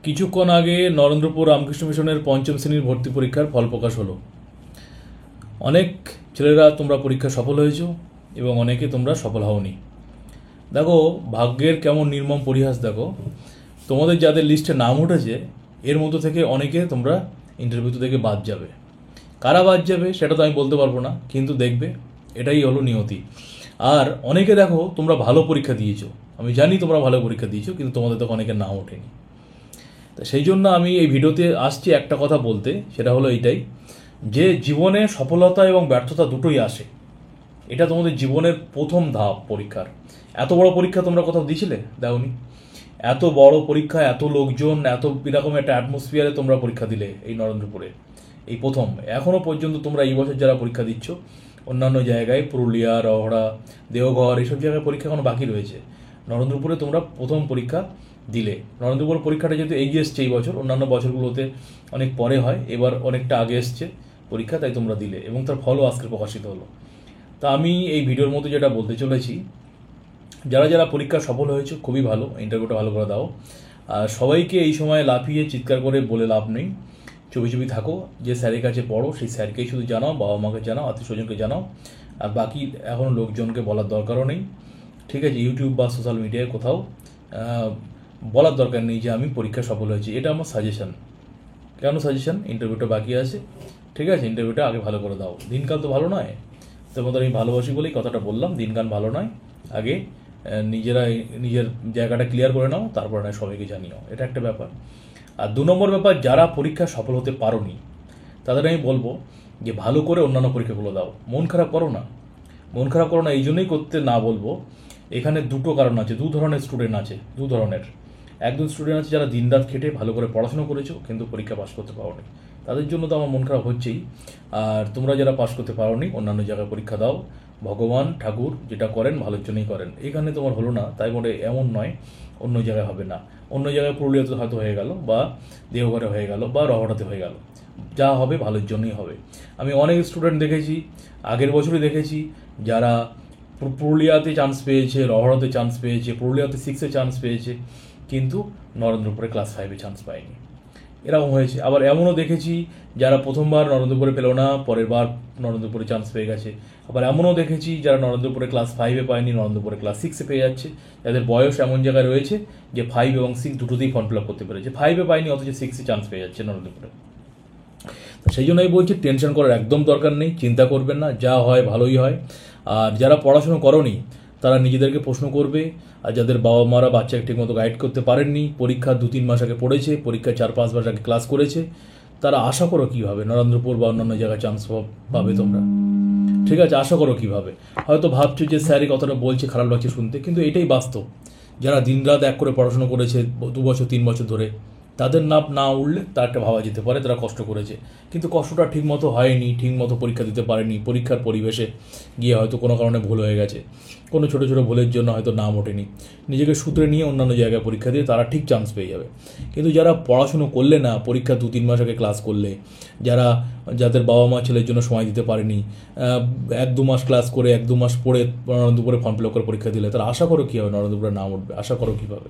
কিছুক্ষণ আগে নরেন্দ্রপুর রামকৃষ্ণ মিশনের পঞ্চম শ্রেণীর ভর্তি পরীক্ষার ফল প্রকাশ হলো। অনেক ছেলেরা তোমরা পরীক্ষা সফল হয়েছো এবং অনেকে তোমরা সফল হওনি। দেখো ভাগ্যের কেমন নির্মম পরিহাস দেখো, তোমাদের যাদের লিস্টে নাম উঠেছে এর মধ্যে থেকে অনেকে তোমরা ইন্টারভিউ থেকে বাদ যাবে। কারা বাদ যাবে সেটা তো আমি বলতে পারবো না, কিন্তু দেখবে এটাই হলো নিয়তি। আর অনেকে দেখো তোমরা ভালো পরীক্ষা দিয়েছো, আমি জানি তোমরা ভালো পরীক্ষা দিয়েছো, কিন্তু তোমাদের তো অনেকের নাম ওঠেনি। তা সেই জন্য আমি এই ভিডিওতে আসছি একটা কথা বলতে, সেটা হলো এইটাই যে জীবনে সফলতা এবং ব্যর্থতা দুটোই আসে। এটা তোমাদের জীবনের প্রথম ধাপ পরীক্ষার। এত বড় পরীক্ষা তোমরা কোথাও দিয়েছিলে? দাওনি। এত বড় পরীক্ষা, এত লোকজন, এত এরকম একটা অ্যাটমসফিয়ারে তোমরা পরীক্ষা দিলে এই নরেন্দ্রপুরে, এই প্রথম। এখনও পর্যন্ত তোমরা এই বছর যারা পরীক্ষা দিচ্ছ অন্যান্য জায়গায় পুরুলিয়া, রহড়া, দেওঘর এইসব জায়গায় পরীক্ষা এখনো বাকি রয়েছে। নরেন্দ্রপুরে তোমরা প্রথম পরীক্ষা দিলে। নরেন্দ্রপুর পরীক্ষাটা যেহেতু এগিয়ে এসছে এই বছর, অন্যান্য বছরগুলোতে অনেক পরে হয়, এবার অনেকটা আগে এসছে পরীক্ষা, তাই তোমরা দিলে এবং তার ফলও আজকে প্রকাশিত হলো। তা আমি এই ভিডিওর মধ্যে যেটা বলতে চলেছি, যারা যারা পরীক্ষা সফল হয়েছে খুবই ভালো, ইন্টারভিউটা ভালো করে দাও। আর সবাইকে এই সময় লাফিয়ে চিৎকার করে বলে লাভ নেই, চুপি চুপি থাকো। যে স্যারের কাছে পড়ো সেই স্যারকেই শুধু জানাও, বাবা মাকে জানাও, আত্মীয় স্বজনকে জানাও, আর বাকি এখন লোকজনকে বলার দরকারও নেই। ঠিক আছে, ইউটিউব বা সোশ্যাল মিডিয়ায় কোথাও বলার দরকার নেই যে আমি পরীক্ষা সফল হয়েছি। এটা আমার সাজেশন। কেন সাজেশন? ইন্টারভিউটা বাকি আছে, ঠিক আছে, ইন্টারভিউটা আগে ভালো করে দাও। দিনকাল তো ভালো নয়, তোমাদের আমি ভালোবাসি বলেই কথাটা বললাম। দিনকাল ভালো নয়, আগে নিজেরা নিজের জায়গাটা ক্লিয়ার করে নাও, তারপর নয় সবাইকে জানিও। এটা একটা ব্যাপার। আর 2 নম্বর ব্যাপার, যারা পরীক্ষা সফল হতে পারোনি তাদের আমি বলবো যে ভালো করে অন্যান্য পরীক্ষাগুলো দাও। মন খারাপ করো না, মন খারাপ করো না এই জন্যই করতে না বলবো। এখানে দুটো কারণ আছে, দু ধরনের স্টুডেন্ট আছে, দু ধরনের। একজন স্টুডেন্ট আছে যারা দিনরাত খেটে ভালো করে পড়াশোনা করেছো কিন্তু পরীক্ষা পাস করতে পারোনি, তাদের জন্য তো আমার মন খারাপ হচ্ছেই। আর তোমরা যারা পাস করতে পারোনি অন্যান্য জায়গায় পরীক্ষা দাও। ভগবান ঠাকুর যেটা করেন ভালোর জন্যই করেন। এখানে তোমার হলো না তাই বলে এমন নয় অন্য জায়গায় হবে না। অন্য জায়গায় পুরুলিয়াতে হয়তো হয়ে গেল, বা দেওঘরে হয়ে গেল, বা রহড়াতে হয়ে গেল, যা হবে ভালোর জন্যই হবে। আমি অনেক স্টুডেন্ট দেখেছি, আগের বছরই দেখেছি, যারা পুরুলিয়াতে চান্স পেয়েছে, রহড়াতে চান্স পেয়েছে, পুরুলিয়াতে 6-এ চান্স পেয়েছে, কিন্তু নরেন্দ্রপুরে ক্লাস 5-এ চান্স পায়নি। এরকম হয়েছে। আবার এমনও দেখেছি যারা প্রথমবার নরেন্দ্রপুরে পেল না, পরের বার নরেন্দ্রপুরে চান্স পেয়ে গেছে। আবার এমনও দেখেছি যারা নরেন্দ্রপুরে ক্লাস 5-এ পায়নি, নরেন্দ্রপুরে ক্লাস 6-এ পেয়ে যাচ্ছে, যাদের বয়স এমন জায়গায় রয়েছে যে 5 এবং 6 দুটোতেই ফর্ম ফিল আপ করতে পেরেছে। 5-এ পায়নি অথচ 6-এ চান্স পেয়ে যাচ্ছে নরেন্দ্রপুরে। সেই জন্য আমি বলছি টেনশন করার একদম দরকার নেই, চিন্তা করবেন না, যা হয় ভালোই হয়। আর যারা পড়াশোনা করনি তারা নিজেদেরকে প্রশ্ন করবে। আর যাদের বাবা মারা বাচ্চাকে ঠিকমতো গাইড করতে পারেননি, পরীক্ষা 2-3 মাস আগে পড়েছে, পরীক্ষা 4-5 মাস আগে ক্লাস করেছে, তারা আশা করো কীভাবে নরেন্দ্রপুর বা অন্যান্য জায়গায় চান্স পাবে তোমরা? ঠিক আছে, আশা করো কীভাবে? হয়তো ভাবছো যে স্যারই কথাটা বলছে, খারাপ লাগছে শুনতে, কিন্তু এটাই বাস্তব। যারা দিনরাত এক করে পড়াশোনা করেছে 2 বছর 3 বছর ধরে, তাদের নাম না উঠলে তা একটা ভাবা যেতে পারে তারা কষ্ট করেছে, কিন্তু কষ্টটা ঠিকমতো হয়নি, ঠিকমতো পরীক্ষা দিতে পারেনি, পরীক্ষার পরিবেশে গিয়ে হয়তো কোনো কারণে ভুল হয়ে গেছে, কোনো ছোটো ছোটো ভুলের জন্য হয়তো নাম ওঠেনি, নিজেকে সূত্রে নিয়ে অন্যান্য জায়গায় পরীক্ষা দিয়ে তারা ঠিক চান্স পেয়ে যাবে। কিন্তু যারা পড়াশুনো করলে না, পরীক্ষা 2-3 মাস আগে ক্লাস করলে, যাদের বাবা মা ছেলের জন্য সময় দিতে পারেনি, 1-2 মাস ক্লাস করে 1-2 মাস পড়ে নরেন্দ্রপুরে ফর্ম ফিল আপ করে পরীক্ষা দিলে, তারা আশা করো কীভাবে নরেন্দ্রপুরে নাম উঠবে? আশা করো কীভাবে?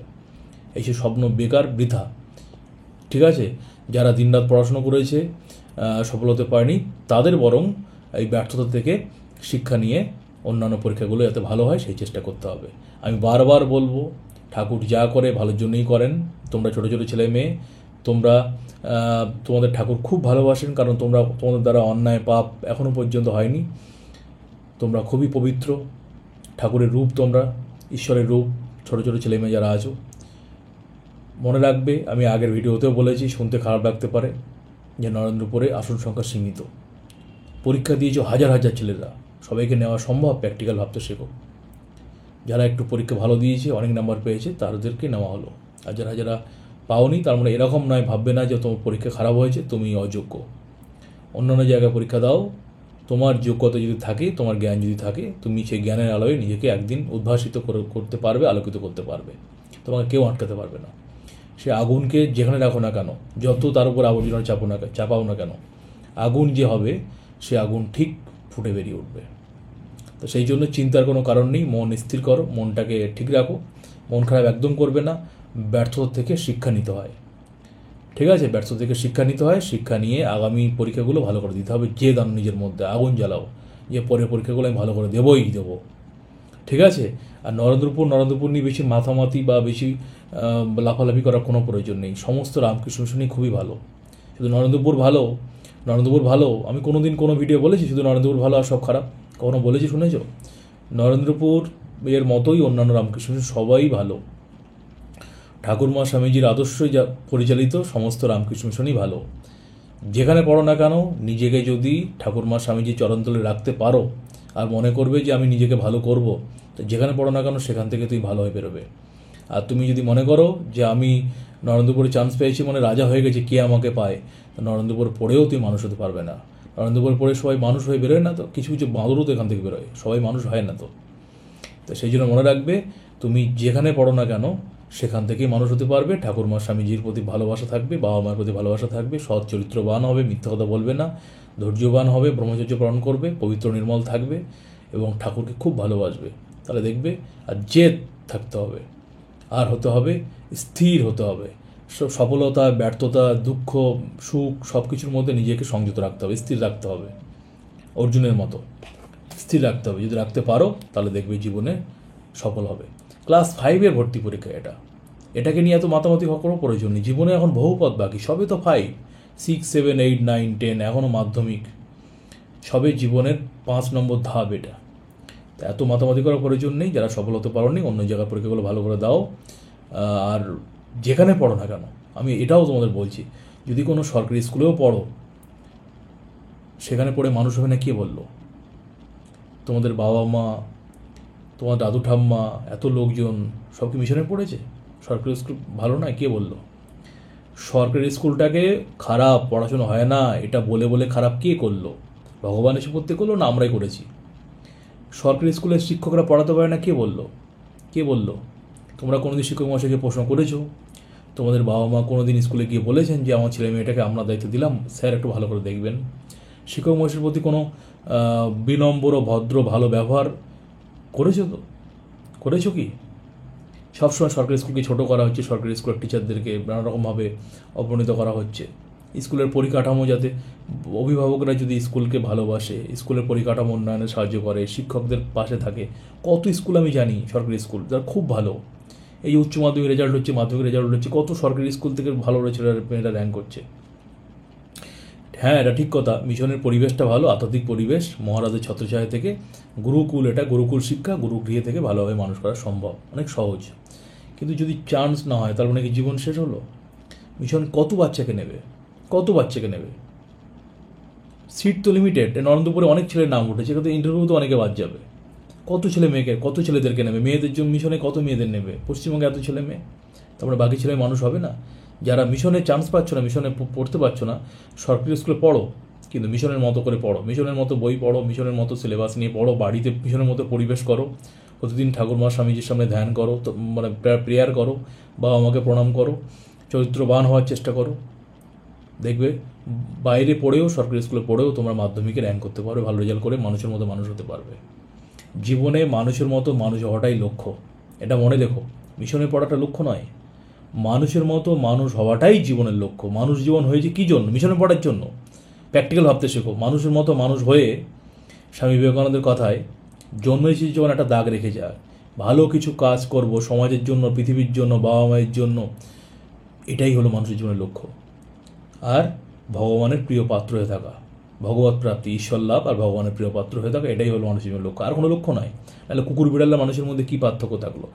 এইসব স্বপ্ন বেকার, বৃথা। ঠিক আছে, যারা দিনরাত পড়াশুনো করেছে সফল হতে পারেনি, তাদের বরং এই ব্যর্থতা থেকে শিক্ষা নিয়ে অন্যান্য পরীক্ষাগুলো যাতে ভালো হয় সেই চেষ্টা করতে হবে। আমি বারবার বলবো, ঠাকুর যা করে ভালোর জন্যই করেন। তোমরা ছোটো ছোটো ছেলে মেয়ে, তোমরা তোমাদের ঠাকুর খুব ভালোবাসেন, কারণ তোমাদের দ্বারা অন্যায় পাপ এখনও পর্যন্ত হয়নি। তোমরা খুবই পবিত্র, ঠাকুরের রূপ, তোমরা ঈশ্বরের রূপ। ছোটো ছোটো ছেলে মেয়ে যারা আছো, মনে রাখবে, আমি আগের ভিডিওতেও বলেছি, শুনতে খারাপ লাগতে পারে, যে নরেন্দ্রপুরে আসন সংখ্যা সীমিত। পরীক্ষা দিয়েছো হাজার হাজার ছেলেরা, সবাইকে নেওয়া সম্ভব? প্র্যাকটিক্যাল ভাবতে শেখো। যারা একটু পরীক্ষা ভালো দিয়েছে, অনেক নাম্বার পেয়েছে, তাদেরকে নেওয়া হলো। আর যারা যারা পাওনি, তার মানে এরকম নয়, ভাববে না যে তোমার পরীক্ষা খারাপ হয়েছে, তুমি অযোগ্য। অন্যান্য জায়গায় পরীক্ষা দাও, তোমার যোগ্যতা যদি থাকে, তোমার জ্ঞান যদি থাকে, তুমি সেই জ্ঞানের আলোয় নিজেকে একদিন উদ্ভাসিত করতে পারবে, আলোকিত করতে পারবে। তোমাকে কেউ আটকাতে পারবে না। সে আগুনকে যেখানে রাখো না কেন, যত তার উপর আবর্জনা চাপাও না কেন, আগুন যে হবে সে আগুন ঠিক ফুটে বেরিয়ে উঠবে। তো সেই জন্য চিন্তার কোনো কারণ নেই, মন স্থির করো, মনটাকে ঠিক রাখো, মন খারাপ একদম করবে না। ব্যর্থতা থেকে শিক্ষা নিতে হয়। ঠিক আছে, ব্যর্থ থেকে শিক্ষা নিতে হয়, শিক্ষা নিয়ে আগামী পরীক্ষাগুলো ভালো করে দিতে হবে। যে দান নিজের মধ্যে আগুন জ্বালাও যে পরের পরীক্ষাগুলো আমি ভালো করে দেবো, ঠিক আছে। আর নরেন্দ্রপুর নিয়ে বেশি মাথামাতি বা বেশি লাফালাফি করার কোনো প্রয়োজন নেই। সমস্ত রামকৃষ্ণ মিশনই খুবই ভালো। শুধু নরেন্দ্রপুর ভালো আমি কোনো দিন কোনো ভিডিও বলেছি শুধু নরেন্দ্রপুর ভালো আর সব খারাপ? কখনো বলেছি শুনেছ? নরেন্দ্রপুর এর মতোই অন্যান্য রামকৃষ্ণ মিশন সবাই ভালো। ঠাকুরমা স্বামীজির আদর্শ যা পরিচালিত সমস্ত রামকৃষ্ণ মিশনই ভালো। যেখানে পড়ো না কেন নিজেকে যদি ঠাকুরমা স্বামীজির চরণতলে রাখতে পারো আর মনে করবে যে আমি নিজেকে ভালো করব, তো যেখানে পড়ো না কেন সেখান থেকে তুই ভালো হয়ে বেরোবে। আর তুমি যদি মনে করো যে আমি নরেন্দ্রপুরে চান্স পেয়েছি মানে রাজা হয়ে গেছে, কে আমাকে পায়, তো নরেন্দ্রপুর পড়েও তুই মানুষ হতে পারবে না। নরেন্দ্রপুর পড়ে সবাই মানুষ হয়ে বেরোয় না তো, কিছু কিছু বাঁদরও তো এখান থেকে বেরোয়, সবাই মানুষ হয় না তো। তো সেই জন্য মনে রাখবে তুমি যেখানে পড়ো না কেন সেখান থেকেই মানুষ হতে পারবে। ঠাকুরমা স্বামীজির প্রতি ভালোবাসা থাকবে, বাবা মায়ের প্রতি ভালোবাসা থাকবে, সৎ চরিত্রবান হবে, মিথ্যা কথা বলবে না, ধৈর্যবান হবে, ব্রহ্মচর্য পালন করবে, পবিত্র নির্মল থাকবে এবং ঠাকুরকে খুব ভালোবাসবে। তাহলে দেখবে আর জেদ থাকতে হবে, আর হতে হবে স্থির হতে হবে। সফলতা, ব্যর্থতা, দুঃখ, সুখ সব কিছুর মধ্যে নিজেকে সংযত রাখতে হবে, স্থির রাখতে হবে। অর্জুনের মতো স্থির রাখতে হবে। যদি রাখতে পারো তাহলে দেখবে জীবনে সফল হবে। ক্লাস 5-এর ভর্তি পরীক্ষা এটাকে নিয়ে এত মাতামাতি করার প্রয়োজন নেই। জীবনে এখন বহু পথ বাকি, সবে তো 5, 6, 7, 8, 9, 10, এখনও মাধ্যমিক, সবে জীবনের 5 নম্বর ধাপ এটা। তা এত মাতামাতি করার প্রয়োজন নেই। যারা সফল হতে পারোনি অন্য জায়গার পরীক্ষাগুলো ভালো করে দাও। আর যেখানে পড়ো না কেন, আমি এটাও তোমাদের বলছি, যদি কোনো সরকারি স্কুলেও পড়ো সেখানে পড়ে মানুষ হবে না কে বললো? তোমাদের বাবা মা, তোমার দাদু ঠাম্মা, এত লোকজন সব কি মিশনে পড়েছে? সরকারি স্কুল ভালো নয় কে বললো? সরকারি স্কুলটাকে খারাপ, পড়াশোনা হয় না এটা বলে বলে খারাপ কে করলো? ভগবান এসে পড়তে করলো না আমরাই করেছি? সরকারি স্কুলের শিক্ষকরা পড়াতে পারে না কে বললো? তোমরা কোনোদিন শিক্ষক মশাইকে প্রশ্ন করেছো? তোমাদের বাবা মা কোনোদিন স্কুলে গিয়ে বলেছেন যে আমার ছেলে মেয়েটাকে আমরা দায়িত্ব দিলাম, স্যার একটু ভালো করে দেখবেন? শিক্ষক মশাইয়ের প্রতি কোনো বিনম্র, ভদ্র, ভালো ব্যবহার করেছো কি? সবসময় সরকারি স্কুলকে ছোটো করা হচ্ছে, সরকারি স্কুলের টিচারদেরকে নানারকমভাবে অপমানিত করা হচ্ছে। স্কুলের পরিকাঠামো যাতে, অভিভাবকরা যদি স্কুলকে ভালোবাসে, স্কুলের পরিকাঠামো উন্নয়নে সাহায্য করে, শিক্ষকদের পাশে থাকে, কত স্কুল আমি জানি সরকারি স্কুল যারা খুব ভালো। এই যে উচ্চ মাধ্যমিক রেজাল্ট হচ্ছে, মাধ্যমিক রেজাল্ট হচ্ছে, কত সরকারি স্কুল থেকে ভালো ছেলেরা র্যাঙ্ক করছে। হ্যাঁ, এটা ঠিক কথা, মিশনের পরিবেশটা ভালো, আধ্যাত্মিক পরিবেশ, মহারাজের ছত্রছায়া থেকে গুরুকুল, এটা গুরুকুল শিক্ষা, গুরুগৃহে থেকে ভালোভাবে মানুষ করা সম্ভব, অনেক সহজ। কিন্তু যদি চান্স না হয় তাহলে নাকি জীবন শেষ হলো? মিশন কত বাচ্চাকে নেবে? সিট তো লিমিটেড। নরেন্দ্রপুরে অনেক ছেলের নাম উঠেছে, কিন্তু ইন্টারভিউ তো অনেকে বাদ যাবে। কত ছেলেদেরকে নেবে? মেয়েদের জন্য মিশনে কত মেয়েদের নেবে? পশ্চিমবঙ্গে এত ছেলে মেয়ে, তারপরে বাকি ছেলে মানুষ হবে না? যারা মিশনে চান্স পাচ্ছ না, মিশনে পড়তে পারছো না, সরকারি স্কুলে পড়ো, কিন্তু মিশনের মতো করে পড়ো, মিশনের মতো বই পড়ো, মিশনের মতো সিলেবাস নিয়ে পড়ো, বাড়িতে মিশনের মতো পরিবেশ করো, প্রতিদিন ঠাকুরমা স্বামীজির সামনে ধ্যান করো, মানে প্রেয়ার করো, বাবা মাকে প্রণাম করো, চরিত্রবান হওয়ার চেষ্টা করো। দেখবে বাইরে পড়েও, সরকারি স্কুলে পড়েও তোমরা মাধ্যমিকে র্যাঙ্ক করতে পারবে, ভালো রেজাল্ট করে মানুষের মতো মানুষ হতে পারবে। জীবনে মানুষের মতো মানুষ হওয়াটাই লক্ষ্য, এটা মনে রেখো। মিশনে পড়াটা লক্ষ্য নয়, মানুষের মতো মানুষ হওয়াটাই জীবনের লক্ষ্য। মানুষ জীবন হয়েছে কী জন্য? মিশনে পড়ার জন্য। প্র্যাকটিক্যাল ভাবতে শেখো। মানুষের মতো মানুষ হয়ে, স্বামী বিবেকানন্দের কথায়, জন্মেছি যখন একটা দাগ রেখে যায়, ভালো কিছু কাজ করব সমাজের জন্য, পৃথিবীর জন্য, বাবা মায়ের জন্য, এটাই হলো মানুষের জীবনের লক্ষ্য। আর ভগবানের প্রিয় পাত্র হয়ে থাকা, ভগবত প্রাপ্তি, ঈশ্বর লাভ আর ভগবানের প্রিয় পাত্র হয়ে থাকা, এটাই হলো মানুষের জীবনের লক্ষ্য। আর কোনো লক্ষ্য নয়। তাহলে কুকুর বিড়াল্লা মানুষের মধ্যে কী পার্থক্য থাকলো?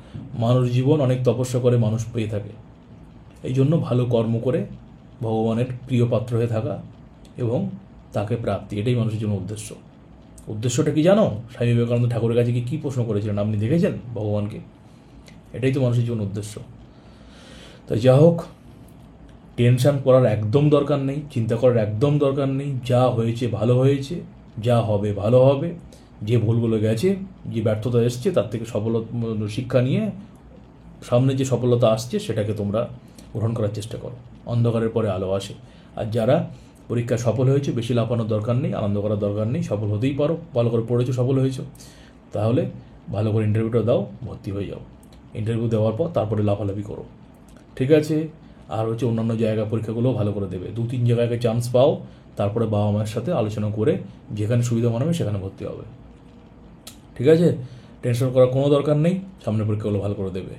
মানুষ জীবন অনেক তপস্যা করে মানুষ পেয়ে থাকে। এই জন্য ভালো কর্ম করে ভগবানের প্রিয় পাত্র হয়ে থাকা এবং তাকে প্রাপ্তি, এটাই মানুষের জন্য উদ্দেশ্যটা কি জানো? স্বামী বিবেকানন্দ ঠাকুরের কাছে কী প্রশ্ন করেছিলেন আপনি দেখেছেন? ভগবানকে। এটাই তো মানুষের জীবন উদ্দেশ্য। তাই যা হোক, টেনশন করার একদম দরকার নেই, চিন্তা করার একদম দরকার নেই। যা হয়েছে ভালো হয়েছে, যা হবে ভালো হবে। যে ভুলগুলো গেছে, যে ব্যর্থতা এসছে, তার থেকে শিক্ষা নিয়ে সামনে যে সফলতা আসছে সেটাকে তোমরা গ্রহণ করার চেষ্টা করো। অন্ধকারের পরে আলো আসে। আর যারা পরীক্ষা সফল হয়েছে, বেশি লাফানোর দরকার নেই, আনন্দ করার দরকার নেই, সফল হতেই পারো। ভালো করে পড়েছো, সফল হয়েছো, তাহলে ভালো করে ইন্টারভিউটা দাও, ভর্তি হয়ে যাও। ইন্টারভিউ দেওয়ার পর তারপরে লাফালাফি করো, ঠিক আছে? আর হচ্ছে অন্যান্য জায়গা পরীক্ষাগুলোও ভালো করে দেবে। 2-3 জায়গায় চান্স পাও, তারপরে বাবা মায়ের সাথে আলোচনা করে যেখানে সুবিধা মনে হবে সেখানে ভর্তি হবে। ঠিক আছে, টেনশন করার কোনো দরকার নেই, সামনের পরীক্ষাগুলো ভালো করে দেবে।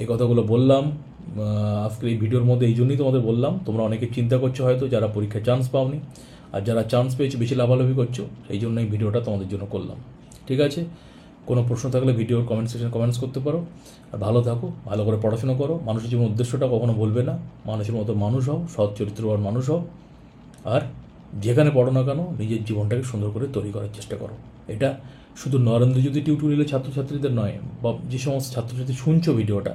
এই কথাগুলো বললাম আজকের এই ভিডিওর মধ্যে, এই জন্যই তোমাদের বললাম। তোমরা অনেকে চিন্তা করছো হয়তো যারা পরীক্ষায় চান্স পাওনি, আর যারা চান্স পেয়েছো বেশি লাভালাভি করছো, এই জন্য এই ভিডিওটা তোমাদের জন্য করলাম। ঠিক আছে, কোনো প্রশ্ন থাকলে ভিডিওর কমেন্ট সেকশনে কমেন্টস করতে পারো। আর ভালো থাকো, ভালো করে পড়াশোনা করো, মানুষের জীবন উদ্দেশ্যটা কখনো ভুলবে না। মানুষের মতো মানুষ হও, সৎ চরিত্রবান মানুষ হও, আর যেখানে পড়ো না কেন নিজের জীবনটাকে সুন্দর করে তৈরি করার চেষ্টা করো। এটা শুধু নরেন্দ্র জ্যোতি টিউটোরিয়ালের ছাত্রছাত্রীদের নয়, বা যে সমস্ত ছাত্রছাত্রী শুনছো ভিডিওটা,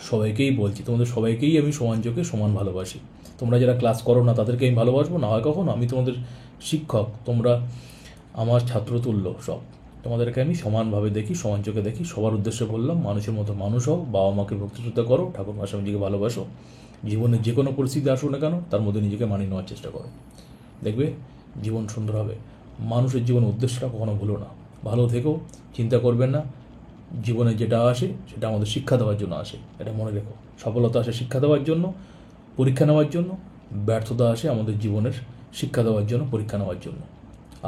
সবাইকেই বলছি, তোমাদের সবাইকেই আমি সমান চোখে সমান ভালোবাসি। তোমরা যারা ক্লাস করো না তাদেরকে আমি ভালোবাসবো না হয় কখনো? আমি তোমাদের শিক্ষক, তোমরা আমার ছাত্রতুল্য সব। তোমাদেরকে আমি সমানভাবে দেখি, সমান চোখে দেখি। সবার উদ্দেশ্যে বললাম, মানুষের মতো মানুষ হও, বাবা মাকে ভক্তি শ্রদ্ধা করো, ঠাকুর মা স্বামীজিকে ভালোবাসো। জীবনে যে কোনো পরিস্থিতি আসুক না কেন তার মধ্যে নিজেকে মানিয়ে নেওয়ার চেষ্টা করো, দেখবে জীবন সুন্দর হবে। মানুষের জীবনের উদ্দেশ্যটা কখনো ভুলো না। ভালো থেকো, চিন্তা করবেন না। জীবনে যেটা আসে সেটা আমাদের শিক্ষা দেওয়ার জন্য আসে, এটা মনে রেখো। সফলতা আসে শিক্ষা দেওয়ার জন্য, পরীক্ষা নেওয়ার জন্য। ব্যর্থতা আসে আমাদের জীবনের শিক্ষা দেওয়ার জন্য, পরীক্ষা নেওয়ার জন্য।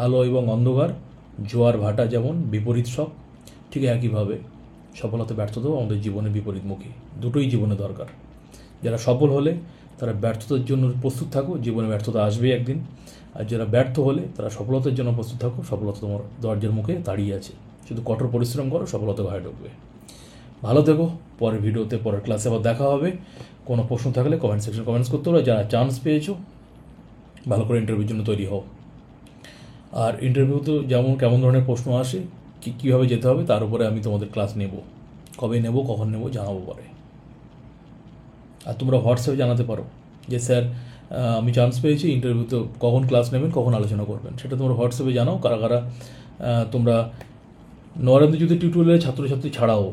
আলো এবং অন্ধকার, জোয়ার ভাটা যেমন বিপরীত সব, ঠিক একইভাবে সফলতা ব্যর্থতাও আমাদের জীবনে বিপরীতমুখী। দুটোই জীবনে দরকার। যারা সফল হলে তারা ব্যর্থতার জন্য প্রস্তুত থাকো, জীবনে ব্যর্থতা আসবেই একদিন। আর যারা ব্যর্থ হলে তারা সফলতার জন্য প্রস্তুত থাকো, সফলতা তোমার দরজার মুখে দাঁড়িয়ে আছে। শুধু কঠোর পরিশ্রম করো, সফলতা ঘরে ঢুকবে। ভালো থেকো, পরের ভিডিওতে পরের ক্লাসে আবার দেখা হবে। কোনো প্রশ্ন থাকলে কমেন্ট সেকশনে কমেন্টস করতে পারো। যারা চান্স পেয়েছো ভালো করে ইন্টারভিউর জন্য তৈরি হও। আর ইন্টারভিউতে যেমন কেমন ধরনের প্রশ্ন আসে, কীভাবে যেতে হবে তার উপরে আমি তোমাদের ক্লাস নেব। কবে নেব, কখন নেব জানাবো পরে। আর তোমরা হোয়াটসঅ্যাপে জানাতে পারো যে স্যার আমি চান্স পেয়েছি, ইন্টারভিউতে কখন ক্লাস নেবেন, কখন আলোচনা করবেন, সেটা তোমরা হোয়াটসঅ্যাপে জানাও। কারা কারা তোমরা নরেন্দ্র জ্যোতি টিউটোরিয়ালের ছাত্রছাত্রী ছাড়াও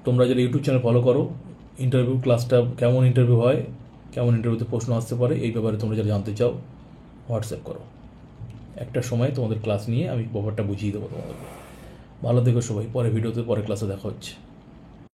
তোমরা যারা ইউটিউব চ্যানেল ফলো করো, ইন্টারভিউ ক্লাসটা কেমন ইন্টারভিউ হয়, কেমন ইন্টারভিউতে প্রশ্ন আসতে পারে, এই ব্যাপারে তোমরা যারা জানতে চাও হোয়াটসঅ্যাপ করো। একটা সময় তোমাদের ক্লাস নিয়ে আমি ব্যাপারটা বুঝিয়ে দেবো তোমাদেরকে। ভালো থেকো সবাই, পরে ভিডিওতে পরে ক্লাসে দেখা হচ্ছে।